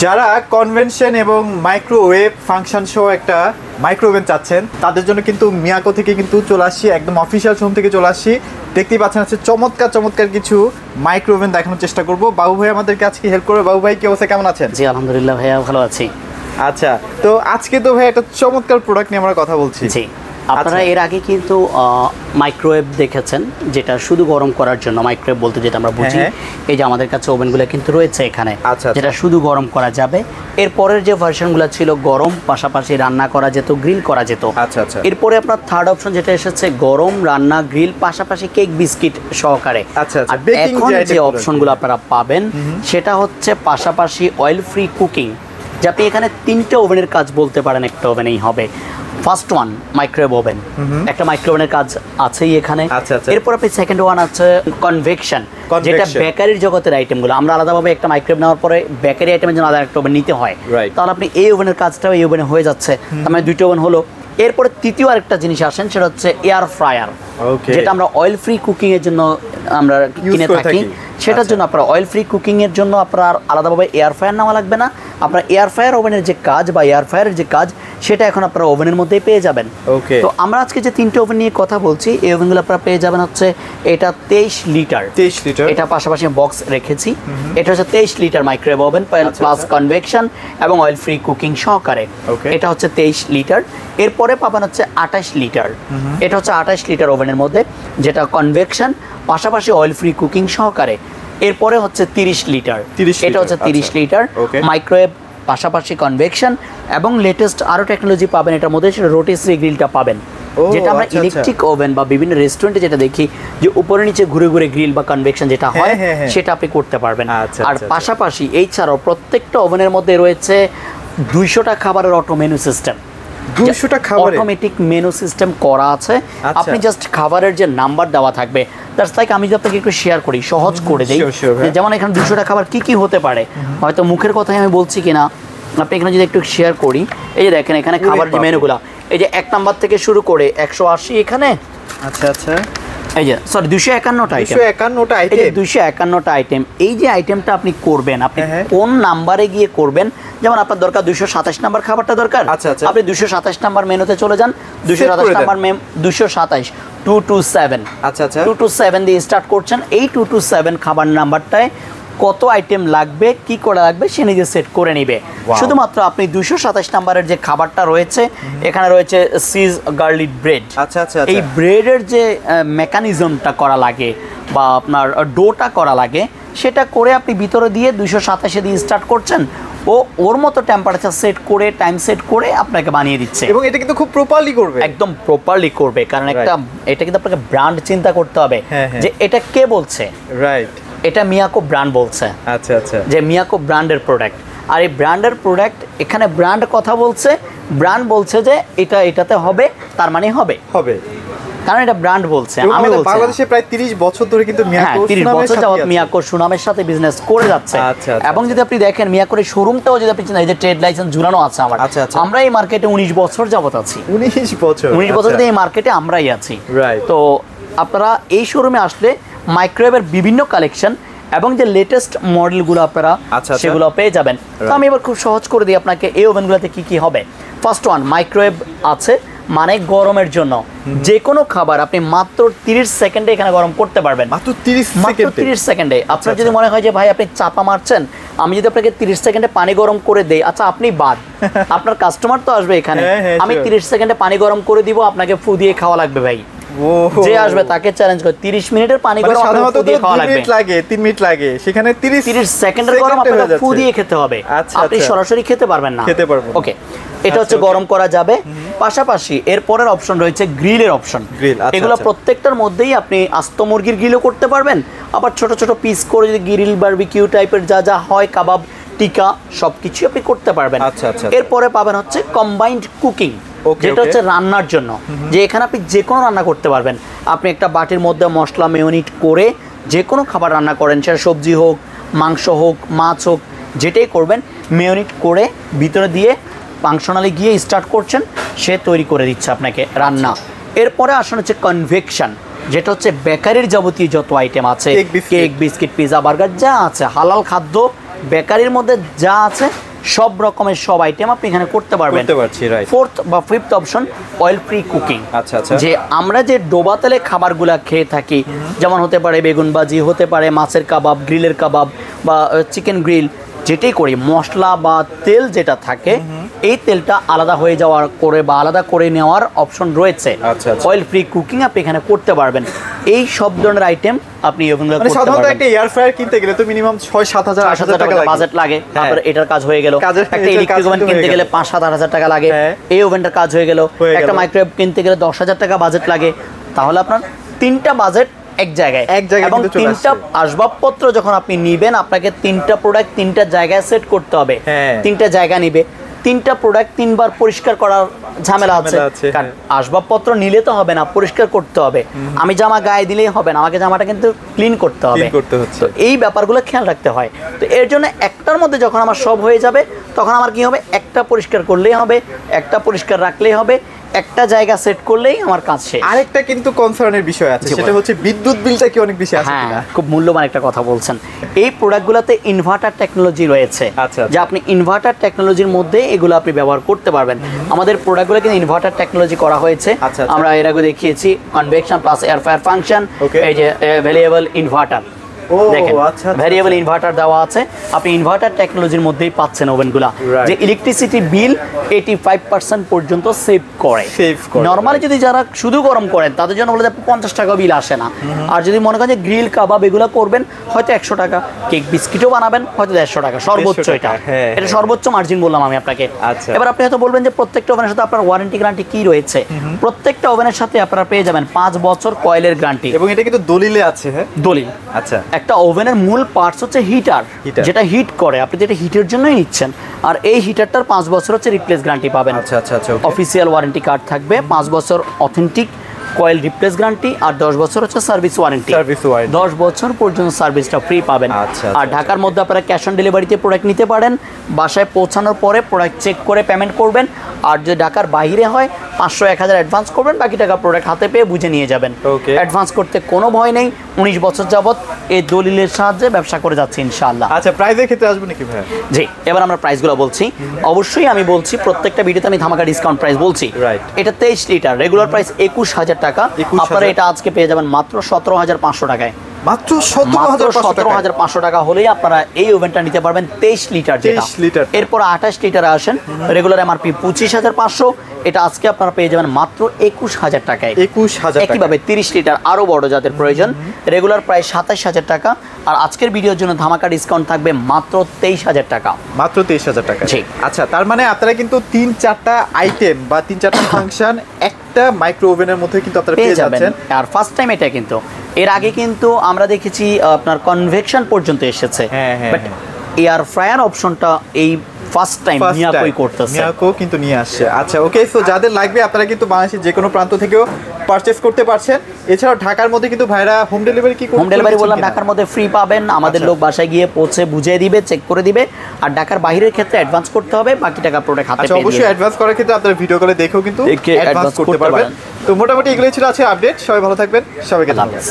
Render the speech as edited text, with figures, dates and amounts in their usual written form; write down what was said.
যারা কনভেনশন এবং microwave function সহ একটা মাইক্রোওভেন চাচ্ছেন তাদের জন্য কিন্তু মিয়াকো থেকে কিন্তু চলে আসছি, একদম অফিসিয়াল শোরুম থেকে চলে আসছি। দেখতেই পাচ্ছেন আছে চমৎকার চমৎকার কিছু মাইক্রোওভেন দেখানোর চেষ্টা করব। বাবু ভাই আমাদেরকে আজকে হেল্প করবে। বাবু ভাই কি অবস্থা, কেমন আছেন? জি আলহামদুলিল্লাহ ভাইয়া, ভালো আছি। আচ্ছা, তো আজকে তো ভাই একটা চমৎকার প্রোডাক্ট নিয়ে আমরা কথা বলছি। জি, আপনারা এর আগে কিন্তু মাইক্রোওয়েভ দেখেছেন, যেটা শুধু গরম করার জন্য। মাইক্রোওয়েভ বলতে যেটা আমরা বুঝি, এই যে আমাদের কাছে ওভেনগুলো কিন্তু রয়েছে এখানে, যেটা শুধু গরম করা যাবে। এরপরের যে ভার্সনগুলো ছিল গরম, পাশাপাশি রান্না করা যেত, গ্রিল করা যেত। এরপরে আপনার থার্ড অপশন যেটা এসেছে গরম, রান্না, গ্রিল, পাশাপাশি কেক বিস্কিট সহকারে। আর এখন যে অপশনগুলো আপনারা পাবেন সেটা হচ্ছে পাশাপাশি অয়েল ফ্রি কুকিং, যে আপনি এখানে তিনটে ওভেনের কাজ বলতে পারেন একটা ওভেনেই হবে। ফার্স্ট ওয়ান মাইক্রোওয়েভ ওভেন, একটা মাইক্রোওভেনের কাজ আছেই এখানে। এরপর আপনি সেকেন্ড ওয়ান আছে কনভেকশন, যেটা বেকারির জগতের আইটেমগুলো। আমরা আলাদাভাবে একটা মাইক্রোওয়েভ নেওয়ার পরে বেকারি আইটেমের জন্য আলাদা একটা ওভেন নিতে হয়, তাহলে আপনি এই ওভেনের কাজটাও এই ওভেনে হয়ে যাচ্ছে। মানে দুইটা ওভেন হলো। এরপরে তৃতীয় আরেকটা জিনিস আসেন, সেটা হচ্ছে এয়ার ফ্রায়ার, যেটা আমরা অয়েল ফ্রি কুকিং এর জন্য আমরা কিনে থাকি। সেটার জন্য আপনারা অয়েল ফ্রি কুকিং এর জন্য আপনার আলাদাভাবে এয়ার ফ্রায়ার নেওয়া লাগবে না। আপনার এয়ার ফ্রায়ার ওভেনের যে কাজ বা এয়ার ফ্রায়ারের যে কাজ সেটা এখন আপনারা ওভেনের মধ্যেই পেয়ে যাবেন। তো আমরা আজকে যে তিনটে ওভেন নিয়ে কথা বলছি, এই ওভেনগুলো আপনারা পেয়ে যাবেন হচ্ছে এটা 23 লিটার। এটা পাশাপাশি বক্স রেখেছি। এটা হচ্ছে 23 litre microwave oven plus convection এবং অয়েল ফ্রি কুকিং সহকারে। এটা হচ্ছে 23 লিটার। এরপরে পাবেন হচ্ছে 28 লিটার। এটা হচ্ছে 28 লিটার ওভেনের মধ্যে, যেটা কনভেকশন পাশাপাশি অয়েল ফ্রি কুকিং সহকারে। এরপরে হচ্ছে 30 লিটার। এটা হচ্ছে 30 লিটার মাইক্রোওয়েভ পাশাপাশি কনভেকশন এবং লেটেস্ট আরো টেকনোলজি পাবেন এটার মধ্যে, সেটা রোটিসরি গ্রিলটা পাবেন, যেটা আমরা ইলেকট্রিক ওভেন বা বিভিন্ন রেস্টুরেন্টে যেটা দেখি যে উপরে নিচে ঘুরে ঘুরে গ্রিল বা কনভেকশন যেটা হয় সেটা আপনি করতে পারবেন। আর পাশাপাশি এই ছাড়াও প্রত্যেকটা ওভেনের মধ্যে রয়েছে 200টা খাবারের অটো মেনু সিস্টেম। 200টা খাবার অটোমেটিক মেনু সিস্টেম করা আছে। আপনি জাস্ট খাবারের যে নাম্বার দেওয়া থাকবে, দ্যাটস লাইক আমি যদি আপনাকে একটু শেয়ার করি, সহজ করে দেই। যেমন এখানে 200টা খাবার কি কি হতে পারে, হয়তো মুখের কথাই আমি বলছি কিনা, আপনি এখানে যদি একটু শেয়ার করি। এই যে দেখেন এখানে খাবার যে মেনুগুলা, এই যে 1 নাম্বার থেকে শুরু করে 180 এখানে। আচ্ছা, এই যে সরি 251টা আইটেম। 251টা আইটেম। এই যে আইটেমটা আপনি করবেন, আপনি কোন নাম্বারে গিয়ে করবেন। যেমন আপনার দরকার 227 নাম্বার খাবারটা দরকার, আপনি 227 নাম্বার মেনুতে চলে যান। 227 নাম্বার 227 227 227 দিয়ে স্টার্ট করছেন। এই 227 খাবার নাম্বারটায় কত আইটেম লাগবে, কি করে লাগবে সে নিজে সেট করে নেবে। শুধুমাত্র আপনি 227 নাম্বারের যে খাবারটা রয়েছে, এখানে রয়েছে চিজ গার্লিক ব্রেড। এই ব্রেডের যে মেকানিজমটা করা লাগে বা আপনার ডোটা করা লাগে, সেটা করে আপনি ভিতরে দিয়ে 227 দিয়ে স্টার্ট করছেন। ও ওর মতো টেম্পারেচার সেট করে, টাইম সেট করে আপনাকে বানিয়ে দিচ্ছে। এবং এটা কিন্তু খুব প্রপারলি করবে, একদম প্রপারলি করবে। কারণ এটা কিন্তু আপনাকে ব্র্যান্ড চিন্তা করতে হবে যে এটা কে বলছে। এটা মিয়াকো ব্র্যান্ড বলছে। যে মিয়াকো ব্র্যান্ডের প্রোডাক্ট। আর এই ব্র্যান্ডের প্রোডাক্ট, এখানে ব্র্যান্ড কথা বলছে, ব্র্যান্ড বলছে যে এটাতে হবে, তার মানে হবে, কারণ এটা ব্র্যান্ড বলছে। আমি বলছি বাংলাদেশে প্রায় 30 বছর ধরে কিন্তু মিয়াকো 30 বছর যাবত মিয়াকো সুনামের সাথে বিজনেস করে যাচ্ছে। এবং যদি আপনি দেখেন মিয়াকোর এই শোরুমটাও যদি আপনি এই যে ট্রেড লাইসেন্স ঝুলানো আছে আমার। আমরা এই মার্কেটে 19 বছর যাবত আছি। 19 বছর ধরে এই মার্কেটে আমরাই আছি। তো আপনারা এই শোরুমে আসলে মাইক্রোওয়েভের বিভিন্ন কালেকশন এবং যে লেটেস্ট মডেলগুলো আপনারা সেগুলো পেয়ে যাবেন। তো আমি এবার খুব সহজ করে দিই আপনাকে এই ওভেনগুলোতে কি কি হবে। ফার্স্ট ওয়ান মাইক্রোওয়েভ আছে, মানে গরমের জন্য যে কোনো খাবার আপনি মাত্র 30 সেকেন্ডে এখানে গরম করতে পারবেন। মাত্র 30 সেকেন্ডে। আপনার যদি মনে হয় যে ভাই আপনি চাপা মারছেন, আমি যদি আপনাকে 30 সেকেন্ডে পানি গরম করে দেই, আচ্ছা আপনি বাদ, আপনার কাস্টমার তো আসবে এখানে, আমি 30 সেকেন্ডে পানি গরম করে দিব, আপনাকে ফু দিয়ে খাওয়া লাগবে ভাই। যে আসবে তাকে চ্যালেঞ্জ করে 30 মিনিটের পানি গরম সাধারণত 2 মিনিট লাগে, 3 মিনিট লাগে, সেখানে 30 সেকেন্ডের গরম আপনাকে ফু দিয়ে খেতে হবে। আপনি সরাসরি খেতে পারবেন না। ওকে, এটা হচ্ছে গরম করা যাবে। পাশাপাশি এর পরের অপশন রয়েছে গ্রিলের অপশন। এগুলো প্রত্যেকটার মধ্যেই আপনি আস্ত মুরগির গ্রিলও করতে পারবেন, আবার ছোট ছোট পিস করে যদি গ্রিল বারবিকিউ টাইপের যা হয়, কাবাব, টিকা, সবকিছু আপনি করতে পারবেন। এরপরে পাবেন হচ্ছে কম্বাইন্ড কুকিং, যেটা হচ্ছে রান্নার জন্য, যে এখানে আপনি যে কোনো রান্না করতে পারবেন। আপনি একটা বাটির মধ্যে মশলা মেয়োনিট করে যে কোনো খাবার রান্না করেন, সেটা সবজি হোক, মাংস হোক, মাছ হোক, যেটাই করবেন, মেয়োনিট করে ভিতরে দিয়ে ফাংশনালি গিয়ে স্টার্ট করছেন, সে তৈরি করে দিচ্ছে আপনাকে রান্না। এরপরে আসলে হচ্ছে কনভেকশন, যেটা হচ্ছে বেকারির যাবতীয় যত আইটেম আছে, কেক, বিস্কিট, পিজা, বার্গার যা আছে, হালাল খাদ্য বেকারির মধ্যে যা আছে সব রকমের সব আইটেম আপনি এখানে করতে পারবেন। করতে পারছি, রাইট। ফোর্থ বা fifth option oil free cooking. আচ্ছা আচ্ছা। যে আমরা যে ডোবা তেলে খাবারগুলা খেয়ে থাকি, যেমন হতে পারে বেগুন ভাজি, হতে পারে মাছের কাবাব, গ্রিলের কাবাব বা চিকেন গ্রিল, যেটাই করি মশলা বা তেল যেটা থাকে এই তেলটা আলাদা হয়ে যাওয়ার করে বা আলাদা করে নেওয়ার অপশন রয়েছে। অয়েল ফ্রি কুকিং আপনি এখানে করতে পারবেন। এই সব ধরনের আইটেম আপনি ওভেনগুলো করতে পারবেন। সাধারণত একটা এয়ার ফ্রায়ার কিনতে গেলে তো মিনিমাম 6-7 হাজার টাকা বাজেট লাগে, তারপর এটার কাজ হয়ে গেল। একটা ইলেকট্রিক ওভেন কিনতে গেলে 5-7 হাজার টাকা লাগে, এই ওভেনটার কাজ হয়ে গেল। একটা মাইক্রোওয়েভ কিনতে গেলে 10,000 টাকা বাজেট লাগে। তাহলে আপনার 3টা বাজেট এক জায়গায় এবং 3টা আসবাবপত্র যখন আপনি নিবেন, আপনাকে 3টা প্রোডাক্ট 3টা জায়গায় সেট করতে হবে। 3টা জায়গা নিবে, 3টা প্রোডাক্ট 3বার পরিষ্কার করার ঝামেলা আছে। কারণ আসবাবপত্র নিলে তো হবে না, পরিষ্কার করতে হবে। আমি জামা গায়ে দিলেই হবে না, আমাকে জামাটা কিন্তু ক্লিন করতে হবে। তো এই ব্যাপারগুলো খেয়াল রাখতে হয়। তো এর জন্য একটার মধ্যে যখন আমার সব হয়ে যাবে, তখন আমার কি হবে, একটা পরিষ্কার করলেই হবে, একটা পরিষ্কার রাখলেই হবে, একটা জায়গা সেট করলেই আমার কাজ শেষ। আরেকটা কিন্তু কনসার্নের বিষয় আছে, সেটা হচ্ছে বিদ্যুৎ বিলটা কি অনেক বেশি আসে কিনা। খুব মূল্যবান একটা কথা বলছেন। এই প্রোডাক্টগুলোতে ইনভার্টার টেকনোলজি রয়েছে, যে আপনি ইনভার্টার টেকনোলজির মধ্যে এগুলো আপনি ব্যবহার করতে পারবেন। আমাদের প্রোডাক্টগুলো কিন্তু ইনভার্টার টেকনোলজি করা হয়েছে। আমরা এর আগে দেখিয়েছি convection plus air fire function, এই যে ভ্যারিয়েবল ইনভার্টার, দেখেন ভ্যারিয়েবল ইনভার্টার দেওয়া আছে। আপনি ইনভার্টার টেকনোলজির মধ্যেই পাচ্ছেন ওভেনগুলো, যে ইলেকট্রিসিটি বিল 85% পর্যন্ত সেভ করে। নরমালি যদি যারা শুধু গরম করেন তাদের জন্য বলে 50 টাকা বিল আসে না। আর যদি মনে করেন যে গ্রিল কাবাব এগুলো করবেন, হয়তো 100 টাকা, কেক বিস্কিটও বানাবেন, হয়তো 150 টাকা সর্বোচ্চ। এটা সর্বোচ্চ মার্জিন বললাম আমি আপনাকে। এবার আপনি হয়তো বলবেন যে প্রত্যেকটা ওভেনের সাথে আপনার ওয়ারেন্টি গ্যারান্টি কি রয়েছে। প্রত্যেকটা ওভেনের সাথে আপনারা পেয়ে যাবেন 5 বছর কয়েলের গ্যারান্টি, এবং এটা কিন্তু দলিলে আছে। দলিল। আচ্ছা, একটা ওভেনের মূল পার্টস হচ্ছে হিটার, যেটা হিট করে, আপনি যেটা হিটের জন্যই নিচ্ছেন। আর এই হিটারটার 5 বছর হচ্ছে রিপ্লেস গ্যারান্টি পাবেন। আচ্ছা আচ্ছা আচ্ছা। অফিসিয়াল ওয়ারেন্টি কার্ড থাকবে, 5 বছর অথেন্টিক কয়েল রিপ্লেস গ্যারান্টি, আর 10 বছর হচ্ছে সার্ভিস ওয়ারেন্টি। 10 বছর পর্যন্ত সার্ভিসটা ফ্রি পাবেন। আর ঢাকার মধ্যে আপনারা ক্যাশ অন ডেলিভারিতে প্রোডাক্ট নিতে পারেন। বাসায় পৌঁছানোর পরে প্রোডাক্ট চেক করে পেমেন্ট করবেন। আর যদি ঢাকার বাইরে হয় 500-1000 অ্যাডভান্স করবেন, বাকি টাকা প্রোডাক্ট হাতে পেয়ে বুঝে নিয়ে যাবেন। অ্যাডভান্স করতে কোনো ভয় নেই। 19 বছর যাবত এই দলিলের সাহায্যে ব্যবসা করে যাচ্ছি ইনশাআল্লাহ। আচ্ছা, প্রাইসের ক্ষেত্রে আসবে নাকি ভাই? জি, এবার আমরা প্রাইসগুলো বলছি। অবশ্যই আমি বলছি প্রত্যেকটা ভিডিওতে আমি ধামাকা ডিসকাউন্ট প্রাইস বলছি। এটা 23 লিটার, রেগুলার প্রাইস 21,000 টাকা। আপনারা এটা আজকে পেয়ে যাবেন মাত্র 17,500 টাকায়। মাত্র 17,500 টাকা হলেই আপনারা এই ওভেনটা নিতে পারবেন 23 লিটার যেটা। এরপর 28 লিটারে আসেন, রেগুলার এমআরপি 25,500, এটা আজকে আপনারা পেয়ে যাবেন মাত্র 21,000 টাকায়। 21,000 টাকা। একইভাবে 30 লিটার আরো বড় যাদের প্রয়োজন, রেগুলার প্রায় 27,000 টাকা। আর আজকের ভিডিওর জন্য ধামাকা ডিসকাউন্ট থাকবে মাত্র 23,000 টাকা। মাত্র 23,000 টাকা। আচ্ছা, তার মানে আপনারা কিন্তু 3-4টা আইটেম বা 3-4টা ফাংশন একটা মাইক্রো ওভেনের মধ্যে কিন্তু আপনারা পেয়ে যাচ্ছেন। আর ফার্স্ট টাইম এটা কিন্তু, এর আগে কিন্তু আমরা দেখেছি আপনার কনভেকশন পর্যন্ত এসেছে, বাট এয়ার ফ্রায়ার অপশনটা এই ফার্স্ট টাইম মিয়াকোই করতেছে। মিয়াকো কিন্তু নিয়ে আসছে। আচ্ছা, ওকে। সো যাদের লাগবে আপনারা কিন্তু বাংলাদেশের যে কোনো প্রান্ত থেকেও পারচেজ করতে পারছেন। এছাড়াও ঢাকার মধ্যে কিন্তু ভাইরা হোম ডেলিভারি কি হোম ডেলিভারি বললাম ঢাকার মধ্যে ফ্রি পাবেন। আমাদের লোক বাসায় গিয়ে পৌঁছে বুঝিয়ে দিবে, চেক করে দিবে। আর ঢাকার বাইরের ক্ষেত্রে অ্যাডভান্স করতে হবে, বাকি টাকা প্রোডাক্ট হাতে পেয়ে যাবেন। অবশ্যই অ্যাডভান্স করার ক্ষেত্রে আপনারা ভিডিও কলে দেখেও কিন্তু অ্যাডভান্স করতে পারবেন। তো মোটামুটি এগুলোই ছিল আছে আপডেট। সবাই ভালো থাকবেন, সবাইকে ধন্যবাদ।